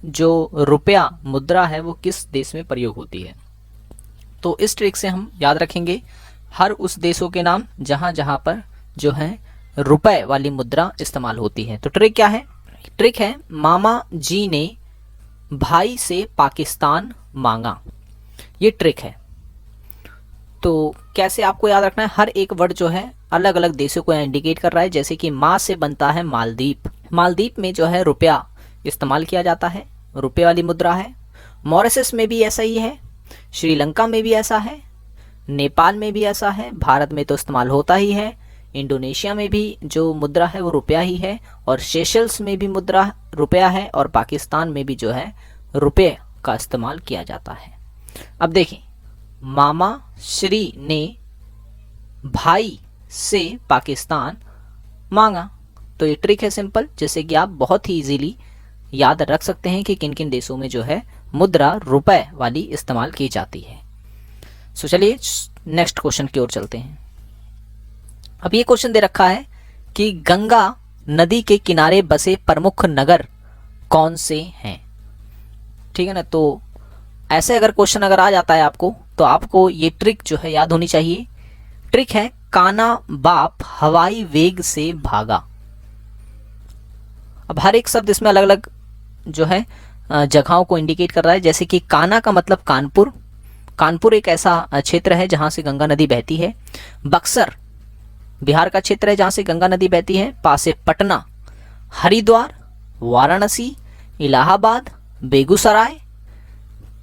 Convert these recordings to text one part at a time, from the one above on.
जो रुपया मुद्रा है वो किस देश में प्रयोग होती है। तो इस ट्रिक से हम याद रखेंगे हर उस देशों के नाम जहां जहां पर जो है रुपए वाली मुद्रा इस्तेमाल होती है। तो ट्रिक क्या है? ट्रिक है मामा जी ने भाई से पाकिस्तान मांगा, ये ट्रिक है। तो कैसे आपको याद रखना है, हर एक वर्ड जो है अलग अलग देशों को इंडिकेट कर रहा है। जैसे कि माँ से बनता है मालदीप, मालदीप में जो है रुपया इस्तेमाल किया जाता है, रुपये वाली मुद्रा है। मॉरिशस में भी ऐसा ही है, श्रीलंका में भी ऐसा है, नेपाल में भी ऐसा है, भारत में तो इस्तेमाल होता ही है, इंडोनेशिया में भी जो मुद्रा है वो रुपया ही है, और सेशल्स में भी मुद्रा रुपया है, और पाकिस्तान में भी जो है रुपये का इस्तेमाल किया जाता है। अब देखिए, मामा श्री ने भाई से पाकिस्तान मांगा, तो ये ट्रिक है सिंपल, जैसे कि आप बहुत ही इजीली याद रख सकते हैं कि किन किन देशों में जो है मुद्रा रुपए वाली इस्तेमाल की जाती है। सो चलिए नेक्स्ट क्वेश्चन की ओर चलते हैं। अब ये क्वेश्चन दे रखा है कि गंगा नदी के किनारे बसे प्रमुख नगर कौन से हैं। ठीक है ना, तो ऐसे अगर क्वेश्चन अगर आ जाता है आपको, तो आपको ये ट्रिक जो है याद होनी चाहिए। ट्रिक है काना बाप हवाई वेग से भागा। अब हर एक शब्द इसमें अलग अलग जो है जगहों को इंडिकेट कर रहा है। जैसे कि काना का मतलब कानपुर, कानपुर एक ऐसा क्षेत्र है जहां से गंगा नदी बहती है। बक्सर बिहार का क्षेत्र है जहां से गंगा नदी बहती है। पास से पटना, हरिद्वार, वाराणसी, इलाहाबाद, बेगूसराय,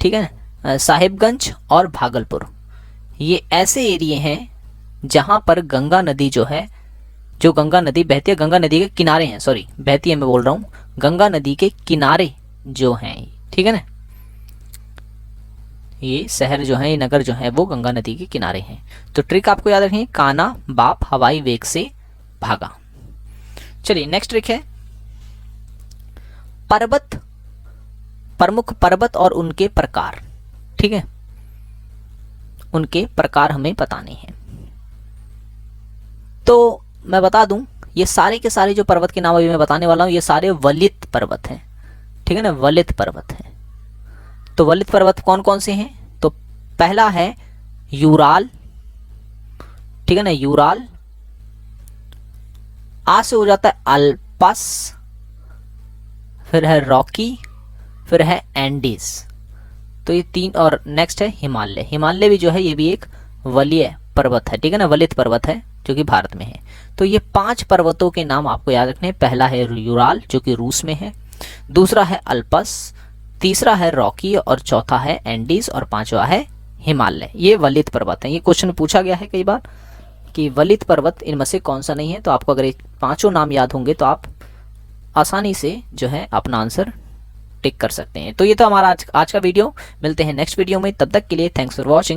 ठीक है, साहिबगंज और भागलपुर, ये ऐसे एरिए हैं जहां पर गंगा नदी जो है, जो गंगा नदी बहती है, गंगा नदी के किनारे हैं, सॉरी बहती है मैं बोल रहा हूँ, गंगा नदी के किनारे जो हैं, ठीक है ना, ये शहर जो है, ये नगर जो है वो गंगा नदी के किनारे हैं। तो ट्रिक आपको याद रखें, काना बाप हवाई वेग से भागा। चलिए नेक्स्ट ट्रिक है पर्वत, प्रमुख पर्वत और उनके प्रकार। ठीक है, उनके प्रकार हमें बताने हैं। तो मैं बता दूं, ये सारे के सारे जो पर्वत के नाम अभी मैं बताने वाला हूं, ये सारे वलित पर्वत हैं। ठीक है ना, वलित पर्वत हैं। तो वलित पर्वत कौन कौन से हैं? तो पहला है यूराल, ठीक है ना, यूराल। आ से हो जाता है अल्पस, फिर है रॉकी, फिर है एंडीज। तो ये तीन, और नेक्स्ट है हिमालय। हिमालय भी जो है ये भी एक वलीय पर्वत है, ठीक है ना, वलित पर्वत है जो कि भारत में है। तो ये 5 पर्वतों के नाम आपको याद रखने हैं। पहला है यूराल जो कि रूस में है, दूसरा है अल्पस, तीसरा है रॉकी, और चौथा है एंडीज, और पांचवा है हिमालय। ये वलित पर्वत है। ये क्वेश्चन पूछा गया है कई बार कि वलित पर्वत इनमें से कौन सा नहीं है। तो आपको अगर ये 5 नाम याद होंगे तो आप आसानी से जो है अपना आंसर टिक कर सकते हैं। तो ये तो हमारा आज का वीडियो। मिलते हैं नेक्स्ट वीडियो में, तब तक के लिए थैंक्स फॉर वॉचिंग।